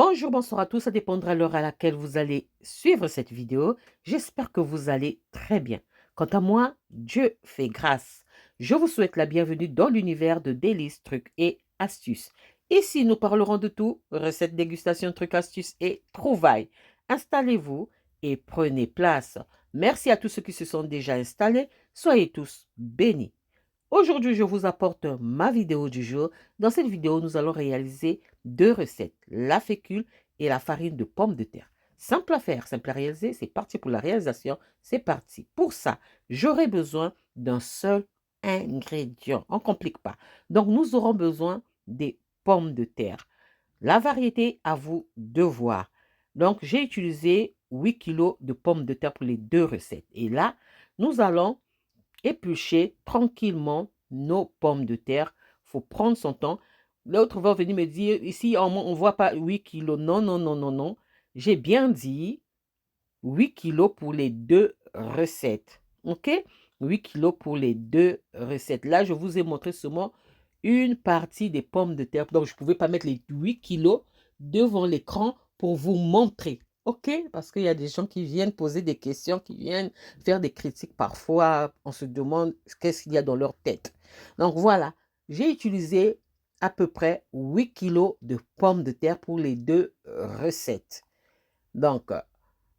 Bonjour, bonsoir à tous, ça dépendra de l'heure à laquelle vous allez suivre cette vidéo. J'espère que vous allez très bien. Quant à moi, Dieu fait grâce. Je vous souhaite la bienvenue dans l'univers de délices, trucs et astuces. Ici, nous parlerons de tout, recettes, dégustation, trucs, astuces et trouvailles. Installez-vous et prenez place. Merci à tous ceux qui se sont déjà installés. Soyez tous bénis. Aujourd'hui, je vous apporte ma vidéo du jour. Dans cette vidéo, nous allons réaliser deux recettes, la fécule et la farine de pommes de terre. Simple à faire, simple à réaliser, c'est parti pour la réalisation, c'est parti. Pour ça, j'aurai besoin d'un seul ingrédient, on ne complique pas. Donc, nous aurons besoin des pommes de terre. La variété, à vous de voir. Donc, j'ai utilisé 8 kilos de pommes de terre pour les deux recettes. Et là, nous allons éplucher tranquillement nos pommes de terre. Il faut prendre son temps. L'autre va venir me dire, ici, on ne voit pas 8 kilos. Non, non, non, non, non. J'ai bien dit 8 kilos pour les deux recettes. OK? 8 kilos pour les deux recettes. Là, je vous ai montré seulement une partie des pommes de terre. Donc, je ne pouvais pas mettre les 8 kilos devant l'écran pour vous montrer. OK? Parce qu'il y a des gens qui viennent poser des questions, qui viennent faire des critiques. Parfois, on se demande qu'est-ce qu'il y a dans leur tête. Donc, voilà. J'ai utilisé à peu près 8 kilos de pommes de terre pour les deux recettes. Donc,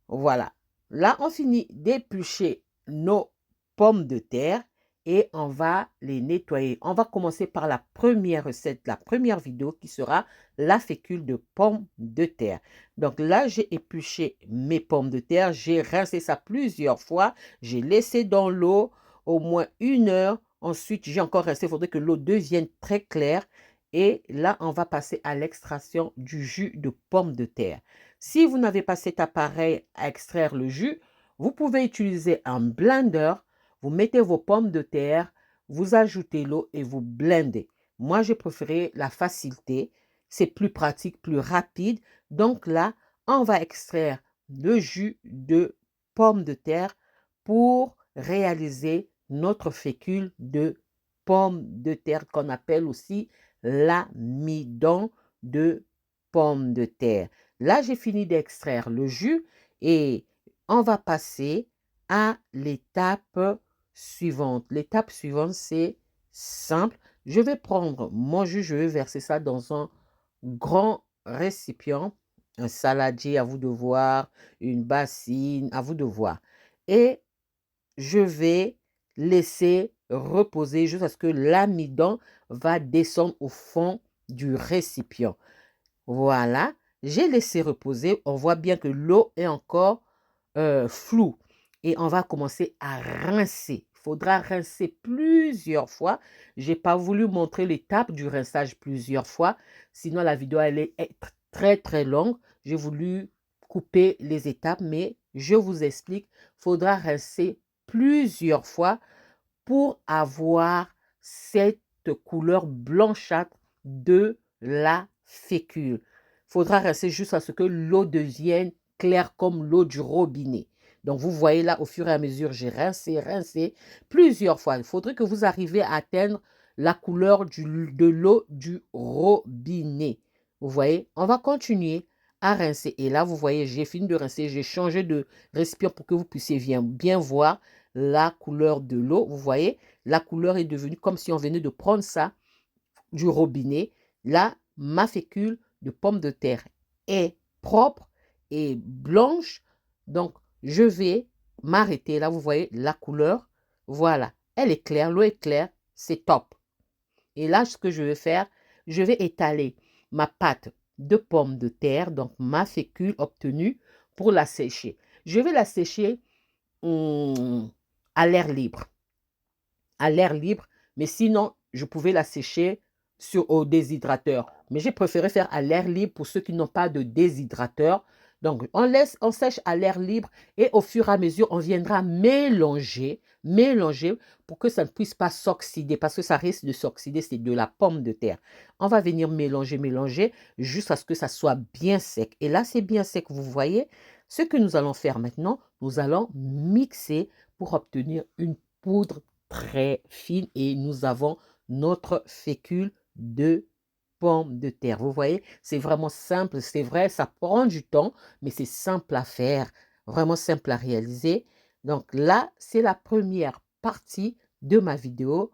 voilà. Là, on finit d'éplucher nos pommes de terre et on va les nettoyer. On va commencer par la première recette, la première vidéo qui sera la fécule de pommes de terre. Donc là, j'ai épluché mes pommes de terre. J'ai rincé ça plusieurs fois. J'ai laissé dans l'eau au moins 1 heure. Ensuite, j'ai encore rincé. Il faudrait que l'eau devienne très claire. Et là, on va passer à l'extraction du jus de pommes de terre. Si vous n'avez pas cet appareil à extraire le jus, vous pouvez utiliser un blender. Vous mettez vos pommes de terre, vous ajoutez l'eau et vous blendez. Moi, j'ai préféré la facilité. C'est plus pratique, plus rapide. Donc là, on va extraire le jus de pommes de terre pour réaliser notre fécule de pommes de terre qu'on appelle aussi l'amidon de pommes de terre. Là, j'ai fini d'extraire le jus et on va passer à l'étape suivante. L'étape suivante, c'est simple. Je vais prendre mon jus, je vais verser ça dans un grand récipient, un saladier, à vous de voir, une bassine, à vous de voir. Et je vais laisser reposer jusqu'à ce que l'amidon va descendre au fond du récipient. Voilà, j'ai laissé reposer. On voit bien que l'eau est encore floue. Et on va commencer à rincer. Il faudra rincer plusieurs fois. Je n'ai pas voulu montrer l'étape du rinçage plusieurs fois. Sinon, la vidéo allait être très, très longue. J'ai voulu couper les étapes, mais je vous explique. Il faudra rincer plusieurs fois pour avoir cette couleur blanchâtre de la fécule. Il faudra rester juste à ce que l'eau devienne claire comme l'eau du robinet. Donc, vous voyez là, au fur et à mesure, j'ai rincé, rincé plusieurs fois. Il faudrait que vous arriviez à atteindre la couleur de l'eau du robinet. Vous voyez, on va continuer à rincer. Et là, vous voyez, j'ai fini de rincer. J'ai changé de récipient pour que vous puissiez bien voir la couleur de l'eau. Vous voyez, la couleur est devenue comme si on venait de prendre ça du robinet. Là, ma fécule de pommes de terre est propre et blanche. Donc, je vais m'arrêter. Là, vous voyez la couleur. Voilà, elle est claire, l'eau est claire, c'est top. Et là, ce que je vais faire, je vais étaler ma pâte de pommes de terre, donc ma fécule obtenue, pour la sécher. Je vais la sécher à l'air libre. À l'air libre, mais sinon, je pouvais la sécher au déshydrateur. Mais j'ai préféré faire à l'air libre pour ceux qui n'ont pas de déshydrateur. Donc, on sèche à l'air libre et au fur et à mesure, on viendra mélanger pour que ça ne puisse pas s'oxyder parce que ça risque de s'oxyder, c'est de la pomme de terre. On va venir mélanger jusqu'à ce que ça soit bien sec. Et là, c'est bien sec, vous voyez. Ce que nous allons faire maintenant, nous allons mixer pour obtenir une poudre très fine et nous avons notre fécule de pommes de terre. Vous voyez, c'est vraiment simple, c'est vrai, ça prend du temps, mais c'est simple à faire, vraiment simple à réaliser. Donc là, c'est la première partie de ma vidéo,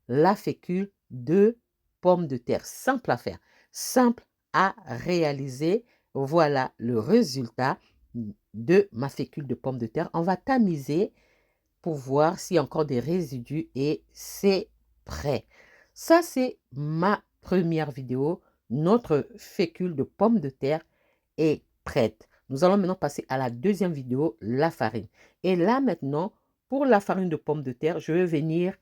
la fécule de pommes de terre. Simple à faire, simple à réaliser. Voilà le résultat de ma fécule de pommes de terre. On va tamiser pour voir s'il y a encore des résidus et c'est prêt. Ça, c'est ma première vidéo. Notre fécule de pommes de terre est prête. Nous allons maintenant passer à la deuxième vidéo, la farine. Et là, maintenant, pour la farine de pommes de terre, je vais venir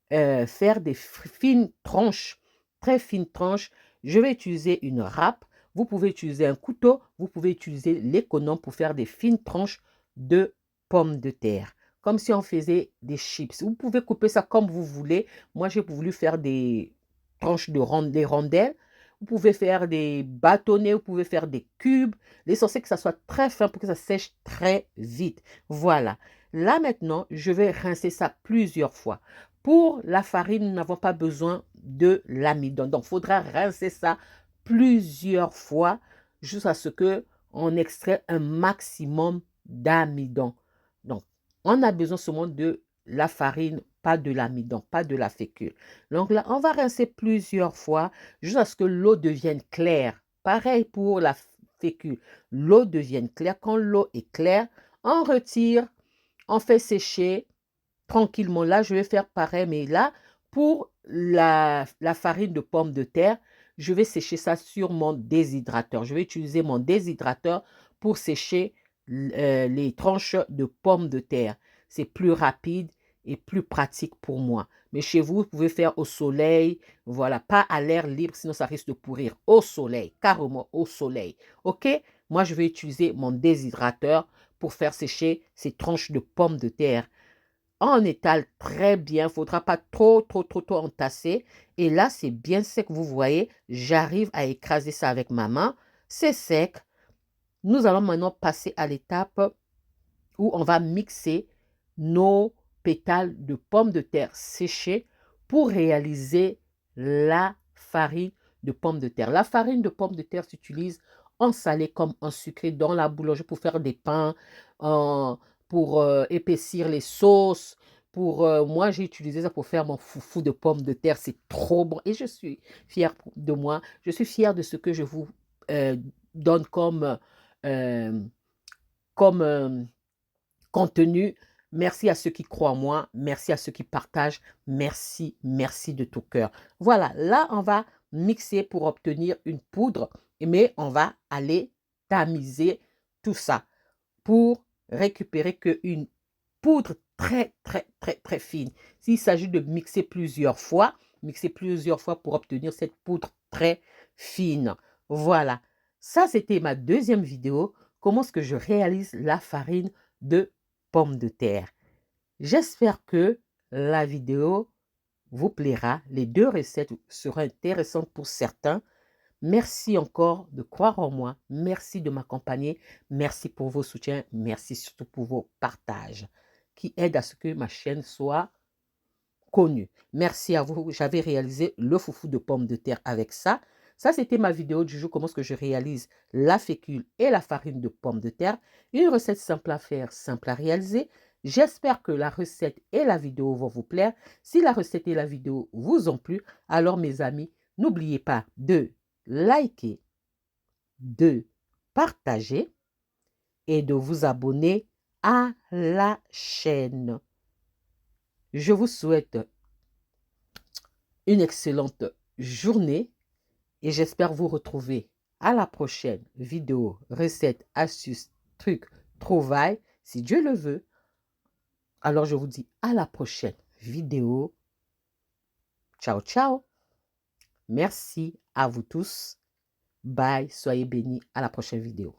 faire des fines tranches, très fines tranches. Je vais utiliser une râpe. Vous pouvez utiliser un couteau. Vous pouvez utiliser l'économe pour faire des fines tranches de pommes de terre. Comme si on faisait des chips. Vous pouvez couper ça comme vous voulez. Moi, j'ai voulu faire des tranches des rondelles. Vous pouvez faire des bâtonnets, vous pouvez faire des cubes. L'essentiel, c'est que ça soit très fin pour que ça sèche très vite. Voilà. Là, maintenant, je vais rincer ça plusieurs fois. Pour la farine, nous n'avons pas besoin de l'amidon. Donc, il faudra rincer ça plusieurs fois jusqu'à ce qu'on extrait un maximum d'amidon. Donc, on a besoin seulement de la farine, pas de l'amidon, pas de la fécule. Donc là, on va rincer plusieurs fois jusqu'à ce que l'eau devienne claire. Pareil pour la fécule. L'eau devienne claire. Quand l'eau est claire, on retire, on fait sécher tranquillement. Là, je vais faire pareil, mais là, pour la farine de pommes de terre, je vais sécher ça sur mon déshydrateur. Je vais utiliser mon déshydrateur pour sécher les tranches de pommes de terre. C'est plus rapide et plus pratique pour moi. Mais chez vous, vous pouvez faire au soleil, voilà, pas à l'air libre, sinon ça risque de pourrir. Au soleil, carrément au soleil. OK? Moi, je vais utiliser mon déshydrateur pour faire sécher ces tranches de pommes de terre. On étale très bien, il ne faudra pas trop entasser. Et là, c'est bien sec, vous voyez. J'arrive à écraser ça avec ma main. C'est sec. Nous allons maintenant passer à l'étape où on va mixer nos pétales de pommes de terre séchées pour réaliser la farine de pommes de terre. La farine de pommes de terre s'utilise en salé comme en sucré dans la boulangerie pour faire des pains, pour épaissir les sauces. Moi, j'ai utilisé ça pour faire mon foufou de pommes de terre. C'est trop bon et je suis fière de moi. Je suis fière de ce que je vous donne comme contenu. Merci à ceux qui croient en moi. Merci à ceux qui partagent. Merci, merci de tout cœur. Voilà, là, on va mixer pour obtenir une poudre. Mais on va aller tamiser tout ça pour récupérer qu'une poudre très fine. S'il s'agit de mixer plusieurs fois pour obtenir cette poudre très fine. Voilà. Ça, c'était ma deuxième vidéo. Comment est-ce que je réalise la farine de pommes de terre. J'espère que la vidéo vous plaira. Les deux recettes seront intéressantes pour certains. Merci encore de croire en moi. Merci de m'accompagner. Merci pour vos soutiens. Merci surtout pour vos partages qui aident à ce que ma chaîne soit connue. Merci à vous. J'avais réalisé le foufou de pommes de terre avec ça. Ça, c'était ma vidéo du jour. Comment est-ce que je réalise la fécule et la farine de pommes de terre. Une recette simple à faire, simple à réaliser. J'espère que la recette et la vidéo vont vous plaire. Si la recette et la vidéo vous ont plu, alors mes amis, n'oubliez pas de liker, de partager et de vous abonner à la chaîne. Je vous souhaite une excellente journée et j'espère vous retrouver à la prochaine vidéo, recettes, astuces, trucs, trouvailles. Si Dieu le veut, alors je vous dis à la prochaine vidéo. Ciao, ciao. Merci à vous tous. Bye, soyez bénis. À la prochaine vidéo.